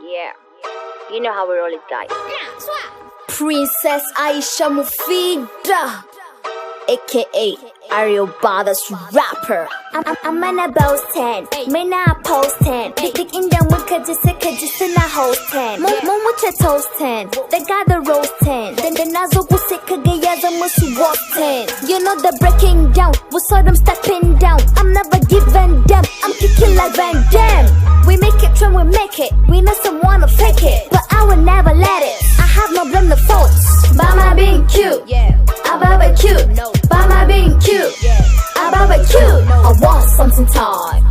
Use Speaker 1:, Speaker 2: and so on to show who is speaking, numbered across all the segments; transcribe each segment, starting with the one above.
Speaker 1: Yeah, you know how we roll it, guys.
Speaker 2: Princess Aisha Mufeedah, aka Ariel Bada's rapper. I'm on a boss 10, may not post 10. Big in them with just in a host 10. Mom with your toast 10, they got the roast 10. Then Nazo Busika Gayaza must walk 10. You know the breaking down, we saw them stepping down. I'm never giving them, I'm kicking like Van Damme. We make it when we make it, we know someone to fake it, but I will never let it. I have no blame the faults, by my being cute, I barbecue, by my being cute, I barbecue. I want something tight,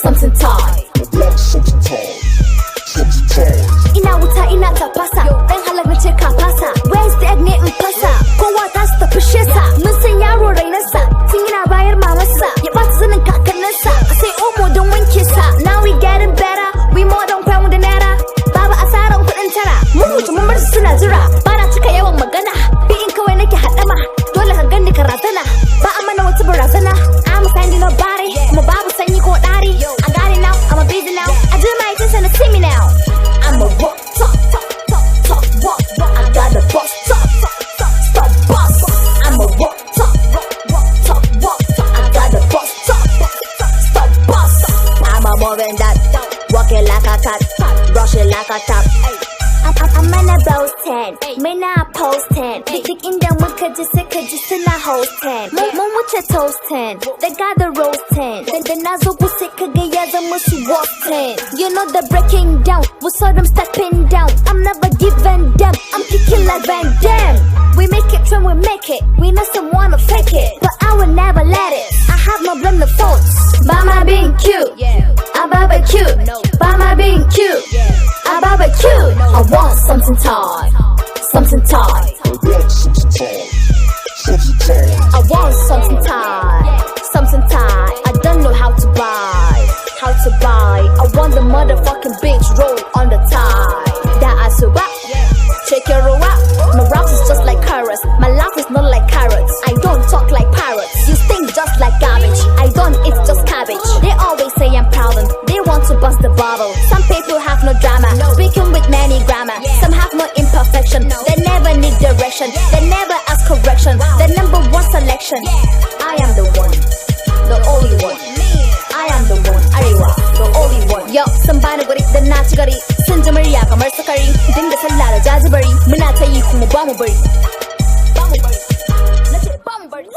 Speaker 2: something tight.
Speaker 3: I want something tight, something tight.
Speaker 2: Ina wuta ina tafasa, dan halar na ce ka fasa. Where's the egg ne in fasa, kowa ta su tafi shesa. Mun san yaro rainarsa, tun yana bayar mamarsa. Ya ɓata zanin kakanninsa, sai omo don wanke sa. Now we getting better, we more don kwamu da naira. Babu asaran kuɗin tara, mun mutu mun bar su suna jira. Bana cika yawan magana, bi'in kawai nake haɗama. Dole ka ganni ka razana, ba a mana wata barazana. I'm offending nobody, kuma babu sanyi ko ɗari. I got it now, I'm a busy now. I do my things and see me now. I'm a walk, talk, walk. I got the boss, stop, boss. I'm a walk, talk, walk. I got the boss, stop, boss. I'm a more than that, walking like a cat, rushing like a top. I'm on a boss 10, may not post 10. Big in them with just in a host 10. Mom with your toast 10, they got the roast 10. Then Nazo Busika Gayaza must walk 10. You know the breaking down, we saw them stepping down. I'm never giving them, I'm kicking like Van Damme. We make it when we make it, we know someone to fake it, but I will never let it. I have no blame the faults, by my being cute, I barbecue, by my being cute, I barbecue. I want something tight, something tight.
Speaker 3: I want something tight, something tight.
Speaker 2: I want something tight, something tight. I don't know how to buy, I want the motherfucking bitch roll on the tie. That I so rap, check your rap. My rap is just like carrots, my laugh is not like carrots. I don't talk like parrots, you stink just like garbage. I don't eat just cabbage. They always say I'm proud and they want to bust the bubble. Some people have no drama, speaking with many grammar. Some have no imperfection, they never need direction, they never ask correction. The number one selection, I am the one, the only one. I am the one, Arewa, the only one. Yo, sun bani guri dan na ci gari, sun ji murya kamar sukari. Dinga sallah da jajibari, muna ta yi kuma ba mu bari.